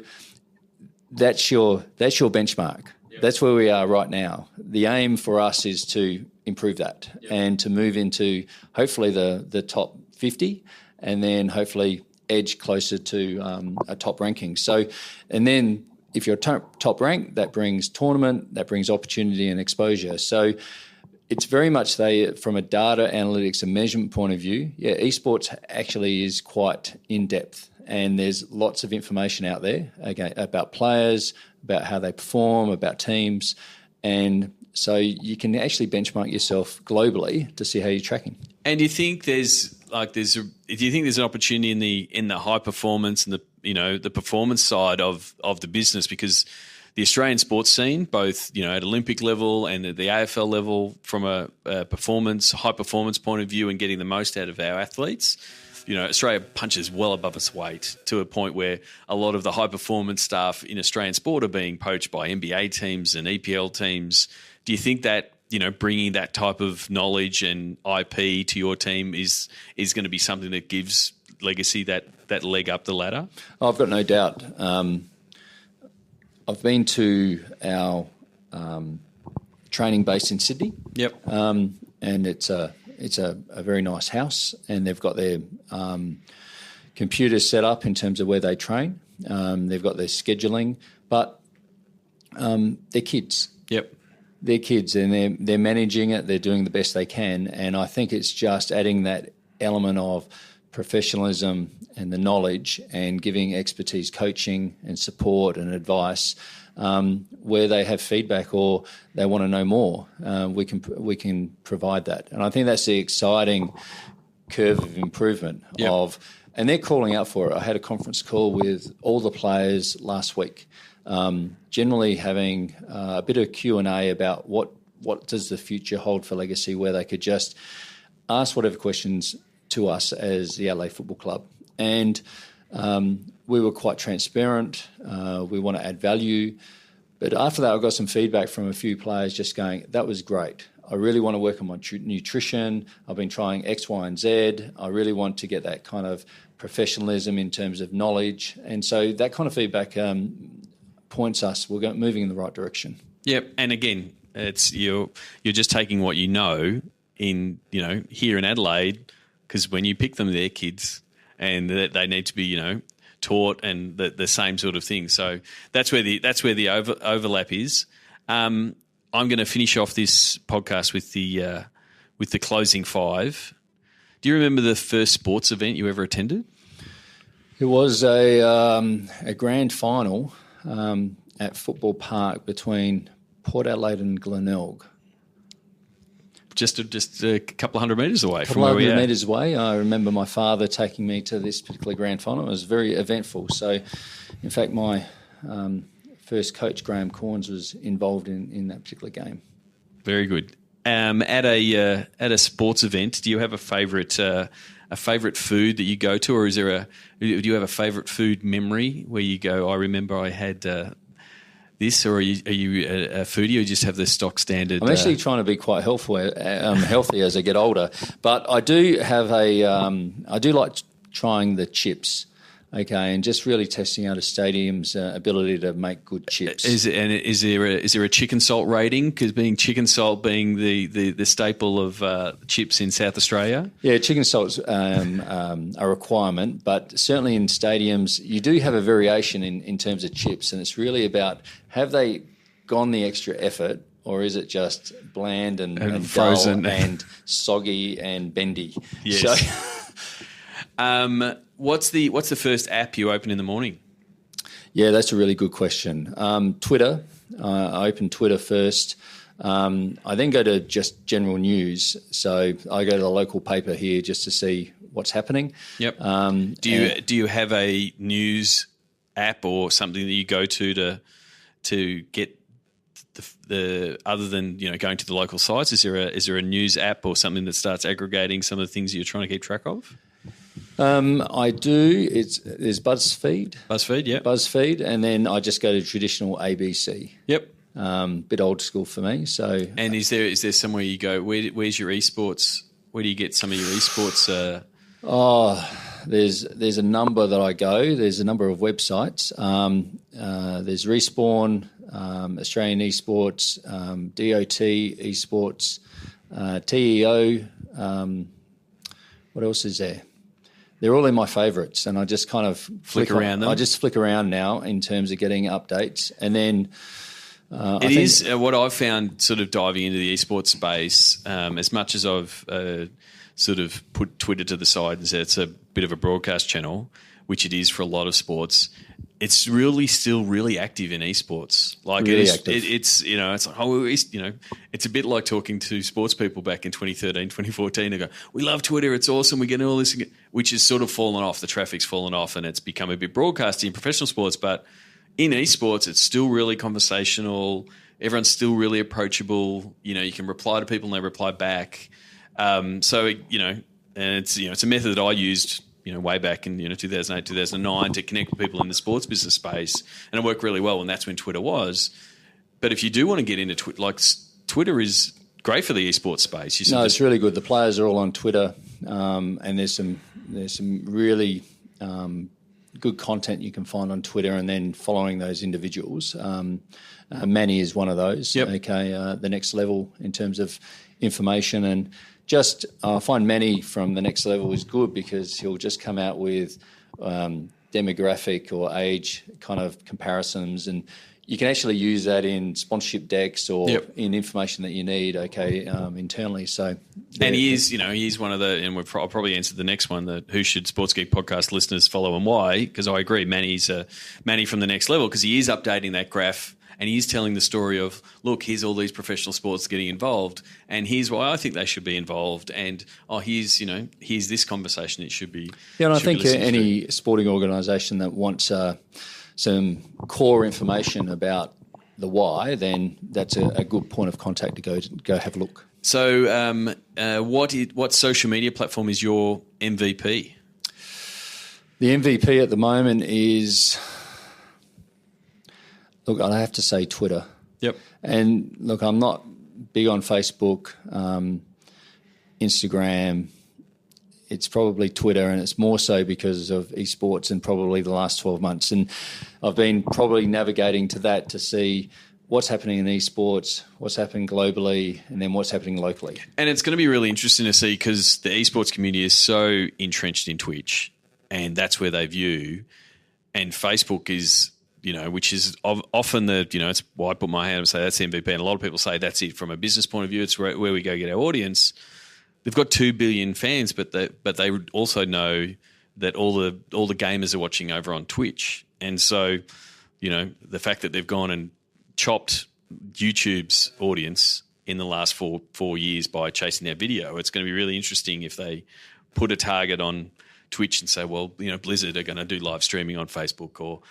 that's your benchmark. That's where we are right now. The aim for us is to improve that and to move into hopefully the top 50 and then hopefully edge closer to a top ranking. So, and then if you're top rank, that brings tournament, that brings opportunity and exposure. So it's very much from a data analytics and measurement point of view, esports actually is quite in-depth and there's lots of information out there about players, about how they perform, about teams, and so you can actually benchmark yourself globally to see how you're tracking. And do you think do you think there's an opportunity in the high performance and the performance side of the business, because the Australian sports scene, both at Olympic level and at the AFL level, from a high performance point of view and getting the most out of our athletes, Australia punches well above its weight to a point where a lot of the high performance staff in Australian sport are being poached by NBA teams and EPL teams. Do you think that bringing that type of knowledge and IP to your team is going to be something that gives Legacy that leg up the ladder? I've got no doubt. I've been to our training base in Sydney. Yep. And it's a very nice house, and they've got their computers set up in terms of where they train. They've got their scheduling, but they're kids. Yep. They're kids, and they're managing it. They're doing the best they can, and I think it's just adding that element of professionalism and the knowledge and giving expertise, coaching and support and advice where they have feedback or they want to know more. We can provide that, and I think that's the exciting curve of improvement. Yep. And they're calling out for it. I had a conference call with all the players last week, generally having a bit of Q&A about what does the future hold for Legacy, where they could just ask whatever questions to us as the Adelaide Football Club. And we were quite transparent. We want to add value. But after that, I got some feedback from a few players just going, that was great. I really want to work on my nutrition. I've been trying X, Y, and Z. I really want to get that kind of professionalism in terms of knowledge. And so that kind of feedback points us, we're moving in the right direction. Yep. And again, it's you're just taking what in here in Adelaide, because when you pick them, they're kids and they need to be taught and the same sort of thing. So that's where the overlap is. I'm going to finish off this podcast with the closing five. Do you remember the first sports event you ever attended? It was a grand final at Football Park between Port Adelaide and Glenelg. Just a couple of hundred metres away from where we are. 100 metres away. I remember my father taking me to this particular grand final. It was very eventful. So, in fact, my first coach, Graham Corns, was involved in that particular game. Very good. At a sports event, do you have a favourite food that you go to, or do you have a favourite food memory where you go, I remember I had this, or are you a foodie, or you just have the stock standard? I'm actually trying to be quite healthy as I get older, but I do have I do like trying the chips. Okay, and just really testing out a stadium's ability to make good chips. Is there a chicken salt rating? Because chicken salt being the staple of chips in South Australia. Yeah, chicken salt's a requirement, but certainly in stadiums you do have a variation in terms of chips, and it's really about, have they gone the extra effort, or is it just bland and frozen and soggy and bendy? Yes. So, What's the first app you open in the morning? Yeah, that's a really good question. Twitter. I open Twitter first. I then go to just general news. So I go to the local paper here just to see what's happening. Yep. Do you have a news app or something that you go to get the other than going to the local sites? Is there a news app or something that starts aggregating some of the things that you're trying to keep track of? I do. There's BuzzFeed. BuzzFeed, yeah. BuzzFeed, and then I just go to traditional ABC. Yep. Bit old school for me. So. And is there somewhere you go? Where's your esports? Where do you get some of your esports? There's a number that I go. There's a number of websites. There's Respawn. Australian Esports, DOT Esports, TEO. What else is there? They're all in my favourites, and I just kind of flick around them. I just flick around now in terms of getting updates, and then it is what I've found sort of diving into the esports space. As much as I've sort of put Twitter to the side and said it's a bit of a broadcast channel, which it is for a lot of sports, it's really still really active in esports. Like really it's it's like it's a bit like talking to sports people back in 2013, 2014. They go, "We love Twitter, it's awesome, we're getting all this," which has sort of fallen off. The traffic's fallen off, and it's become a bit broadcasty in professional sports. But in esports, it's still really conversational. Everyone's still really approachable. You can reply to people and they reply back. And it's it's a method that I used way back in 2008, 2009 to connect with people in the sports business space, and it worked really well. And that's when Twitter was. But if you do want to get into Twitter, Twitter is great for the esports space. It's really good. The players are all on Twitter, and there's some really good content you can find on Twitter, and then following those individuals. Manny is one of those. Yep. Okay, the next level in terms of information, and just I find Manny from the next level is good because he'll just come out with demographic or age kind of comparisons, and you can actually use that in sponsorship decks or in information that you need, internally. So, and he is one of the, and I'll probably answer the next one, that who should Sports Geek podcast listeners follow and why? Because I agree, Manny from the next level, because he is updating that graph. And he's telling the story of, look, here's all these professional sports getting involved, and here's why I think they should be involved. And here's this conversation it should be. Yeah, and I think any sporting organisation that wants some core information about the why, then that's a good point of contact to go have a look. So, what social media platform is your MVP? The MVP at the moment is. Look, I have to say Twitter. Yep. And look, I'm not big on Facebook, Instagram. It's probably Twitter, and it's more so because of esports and probably the last 12 months. And I've been probably navigating to that to see what's happening in esports, what's happening globally, and then what's happening locally. And it's going to be really interesting to see because the esports community is so entrenched in Twitch, and that's where they view. And Facebook is... which is often it's why I put my hand up and say that's the MVP. And a lot of people say that's it from a business point of view. It's where we go get our audience. They've got 2 billion fans, but they also know that all the gamers are watching over on Twitch. And so, the fact that they've gone and chopped YouTube's audience in the last four years by chasing their video, it's going to be really interesting if they put a target on Twitch and say, well, Blizzard are going to do live streaming on Facebook or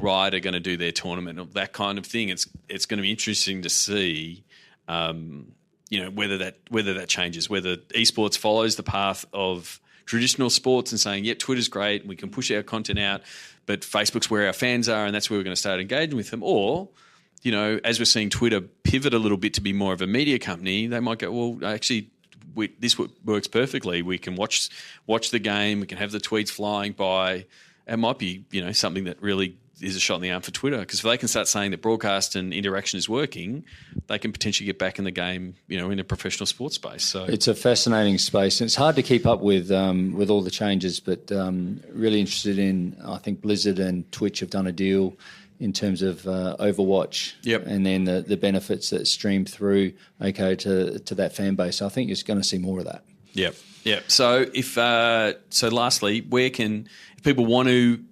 Riot are going to do their tournament, or that kind of thing. It's going to be interesting to see, whether that changes, whether esports follows the path of traditional sports and saying, yep, Twitter's great, we can push our content out, but Facebook's where our fans are, and that's where we're going to start engaging with them. Or, as we're seeing Twitter pivot a little bit to be more of a media company, they might go, well, actually, this works perfectly. We can watch the game, we can have the tweets flying by. It might be, something that really is a shot in the arm for Twitter, because if they can start saying that broadcast and interaction is working, they can potentially get back in the game, in a professional sports space. So it's a fascinating space, and it's hard to keep up with all the changes. But really interested in, I think Blizzard and Twitch have done a deal in terms of Overwatch, and then the benefits that stream through to that fan base. I think you're going to see more of that. Yep. So lastly, where can, if people want to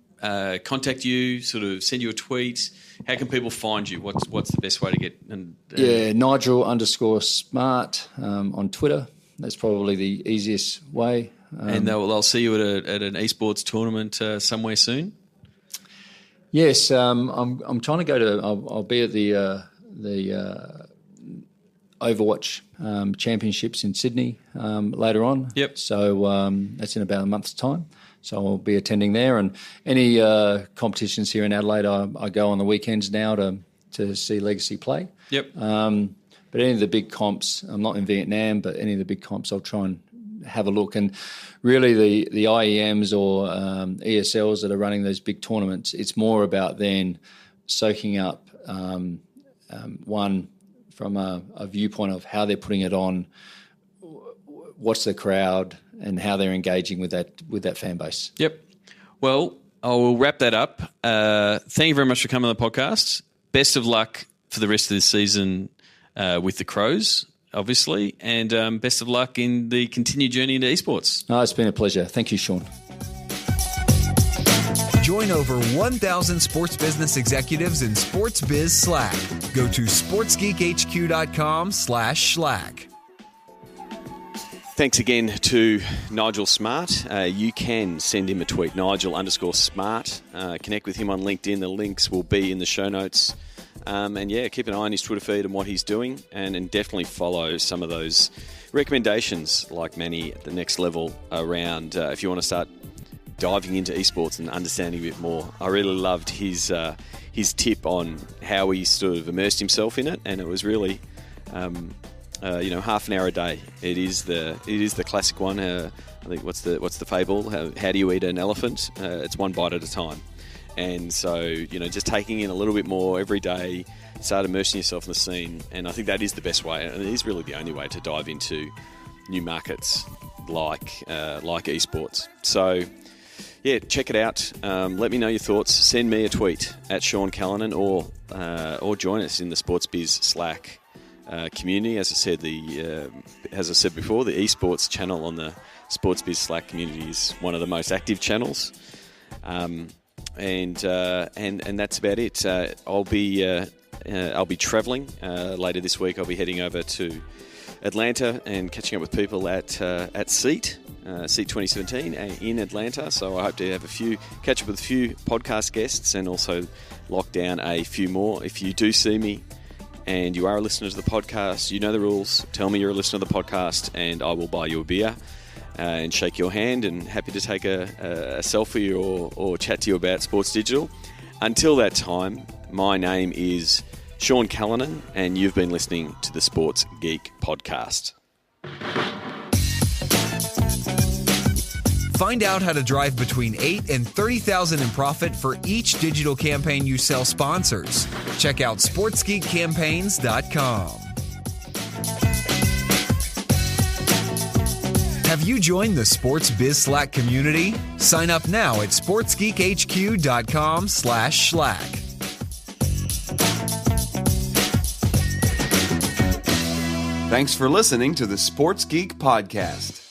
contact you, sort of send you a tweet, how can people find you? What's the best way to get? Nigel_Smart on Twitter. That's probably the easiest way. And they'll see you at an esports tournament somewhere soon. Yes, I'm trying to go to. I'll be at the Overwatch championships in Sydney later on. Yep. So that's in about a month's time. So I'll be attending there, and any competitions here in Adelaide, I go on the weekends now to see Legacy play. Yep. But any of the big comps, I'm not in Vietnam, but any of the big comps, I'll try and have a look. And really, the IEMs or ESLs that are running those big tournaments, it's more about then soaking up one from a viewpoint of how they're putting it on, what's the crowd, and how they're engaging with that fan base. Yep. Well, I will wrap that up. Thank you very much for coming on the podcast. Best of luck for the rest of this season with the Crows, obviously, and best of luck in the continued journey into esports. Oh, it's been a pleasure. Thank you, Sean. Join over 1,000 sports business executives in Sports Biz Slack. Go to sportsgeekhq.com/Slack. Thanks again to Nigel Smart. You can send him a tweet, Nigel_Smart. Connect with him on LinkedIn. The links will be in the show notes. And keep an eye on his Twitter feed and what he's doing, and definitely follow some of those recommendations like Manny at the next level around if you want to start diving into esports and understanding a bit more. I really loved his tip on how he sort of immersed himself in it, and it was really half an hour a day. It is the classic one. I think what's the fable? How do you eat an elephant? It's one bite at a time. And so, just taking in a little bit more every day, start immersing yourself in the scene. And I think that is the best way, and it is really the only way to dive into new markets like esports. So, check it out. Let me know your thoughts. Send me a tweet at Sean Callanan, or join us in the Sports Biz Slack community. As I said before, the esports channel on the Sports Biz Slack community is one of the most active channels. And that's about it. I'll be travelling later this week. I'll be heading over to Atlanta and catching up with people at SEAT 2017 in Atlanta. So I hope to catch up with a few podcast guests and also lock down a few more. If you do see me and you are a listener to the podcast, you know the rules. Tell me you're a listener to the podcast, and I will buy you a beer and shake your hand, and happy to take a selfie or chat to you about sports digital. Until that time, my name is Sean Callanan, and you've been listening to the Sports Geek Podcast. Find out how to drive between $8,000 and $30,000 in profit for each digital campaign you sell sponsors. Check out sportsgeekcampaigns.com. Have you joined the Sports Biz Slack community? Sign up now at sportsgeekhq.com/Slack. Thanks for listening to the Sports Geek Podcast.